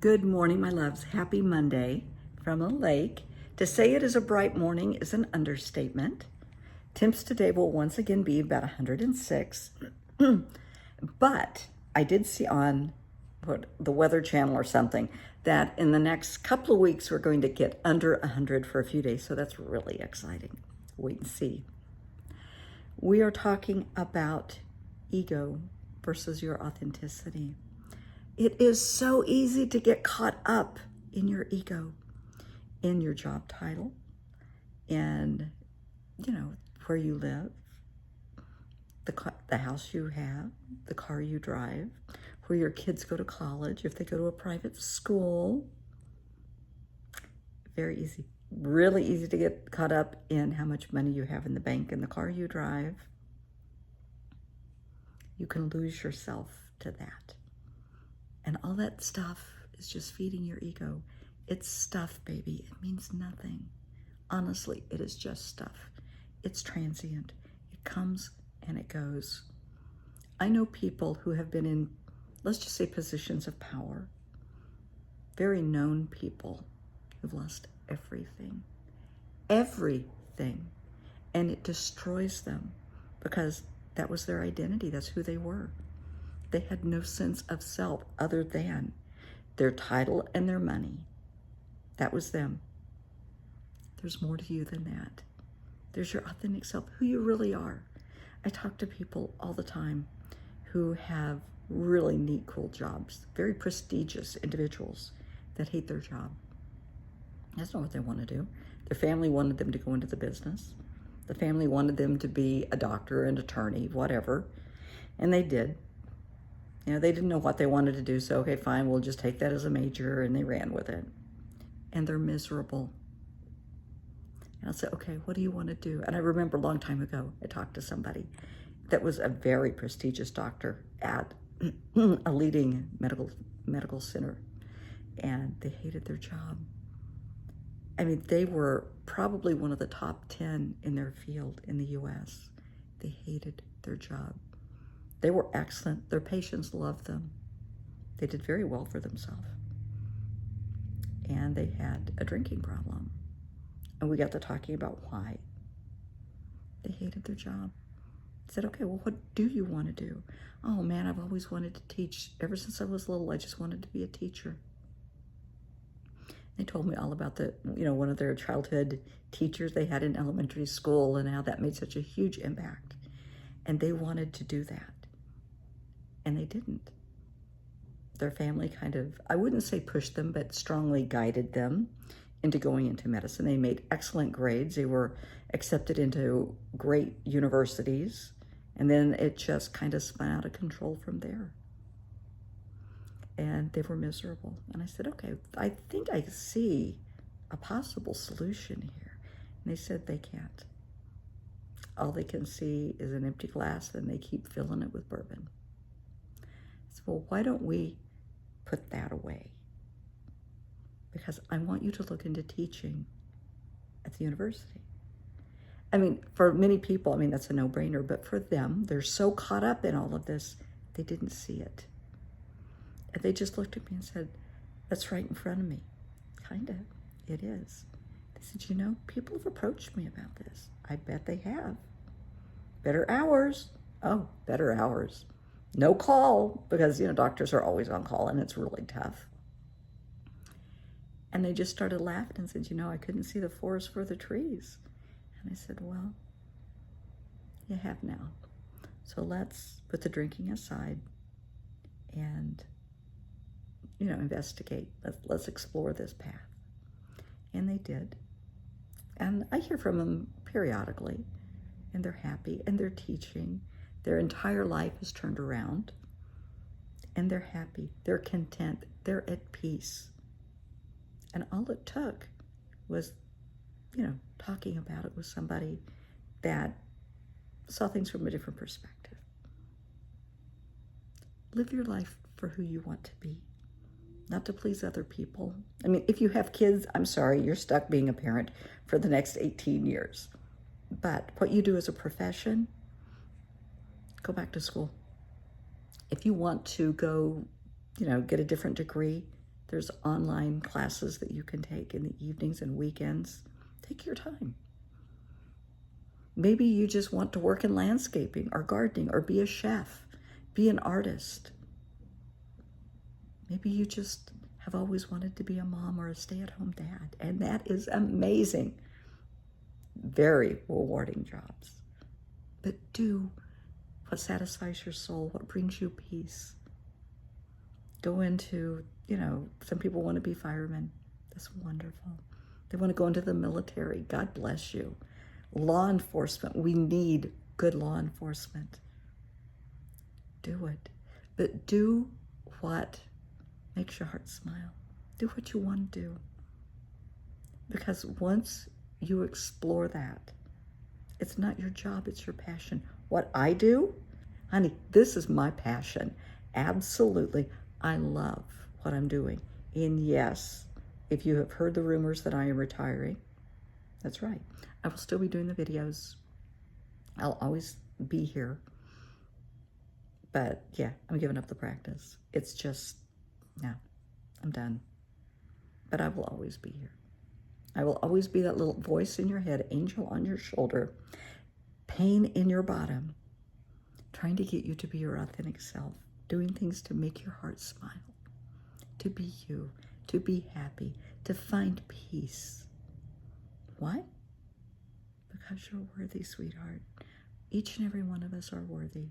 Good morning, my loves. Happy Monday from a lake. To say it is a bright morning is an understatement. Temps today will once again be about 106. But I did see on the Weather Channel or something that in the next couple of weeks we're going to get under 100 for a few days. So that's really exciting. Wait and see. We are talking about ego versus your authenticity. It is so easy to get caught up in your ego, in your job title, in, where you live, the house you have, the car you drive, where your kids go to college, if they go to a private school. Very easy. Really easy to get caught up in how much money you have in the bank and the car you drive. You can lose yourself to that. And all that stuff is just feeding your ego. It's stuff, baby. It means nothing. Honestly, it is just stuff. It's transient. It comes and it goes. I know people who have been in, let's just say, positions of power. Very known people who've lost everything. Everything. And it destroys them because that was their identity. That's who they were. They had no sense of self other than their title and their money. That was them. There's more to you than that. There's your authentic self, who you really are. I talk to people all the time who have really neat, cool jobs, very prestigious individuals that hate their job. That's not what they want to do. Their family wanted them to go into the business. The family wanted them to be a doctor, an attorney, whatever, and they did. They didn't know what they wanted to do, so okay, fine, we'll just take that as a major, and they ran with it. And they're miserable. And I'll say, okay, what do you want to do? And I remember a long time ago, I talked to somebody that was a very prestigious doctor at a leading medical center, and they hated their job. I mean, they were probably one of the top 10 in their field in the US. They hated their job. They were excellent. Their patients loved them. They did very well for themselves. And they had a drinking problem. And we got to talking about why. They hated their job. I said, okay, well, what do you want to do? Oh man, I've always wanted to teach. Ever since I was little, I just wanted to be a teacher. They told me all about one of their childhood teachers they had in elementary school and how that made such a huge impact. And they wanted to do that. And they didn't. Their family kind of, I wouldn't say pushed them, but strongly guided them into going into medicine. They made excellent grades. They were accepted into great universities. And then it just kind of spun out of control from there. And they were miserable. And I said, okay, I think I see a possible solution here. And they said they can't. All they can see is an empty glass, and they keep filling it with bourbon. I said, well, why don't we put that away? Because I want you to look into teaching at the university. I mean, for many people, that's a no-brainer, but for them, they're so caught up in all of this, they didn't see it. And they just looked at me and said, that's right in front of me. Kind of, it is. They said, people have approached me about this. I bet they have. Better hours. Oh, better hours. No call, because, doctors are always on call, and it's really tough. And they just started laughing and said, I couldn't see the forest for the trees. And I said, well, you have now. So let's put the drinking aside and, investigate. Let's explore this path. And they did. And I hear from them periodically, and they're happy, and they're teaching. Their entire life is turned around, and they're happy, they're content, they're at peace. And all it took was, talking about it with somebody that saw things from a different perspective. Live your life for who you want to be, not to please other people. If you have kids, I'm sorry, you're stuck being a parent for the next 18 years. But what you do as a profession, go back to school. If you want to go, get a different degree, There's online classes that you can take in the evenings and weekends. Take your time. Maybe you just want to work in landscaping or gardening or be a chef, be an artist. Maybe you just have always wanted to be a mom or a stay-at-home dad, and that is amazing. Very rewarding jobs. But do what satisfies your soul, what brings you peace. Go into, some people want to be firemen. That's wonderful. They want to go into the military. God bless you. Law enforcement. We need good law enforcement. Do it. But do what makes your heart smile. Do what you want to do. Because once you explore that, it's not your job, it's your passion. What I do, honey, this is my passion. Absolutely. I love what I'm doing. And yes, if you have heard the rumors that I am retiring, that's right. I will still be doing the videos. I'll always be here. But yeah, I'm giving up the practice. It's just, no, I'm done. But I will always be here. I will always be that little voice in your head, angel on your shoulder, pain in your bottom, trying to get you to be your authentic self, doing things to make your heart smile, to be you, to be happy, to find peace. Why? Because you're worthy, sweetheart. Each and every one of us are worthy.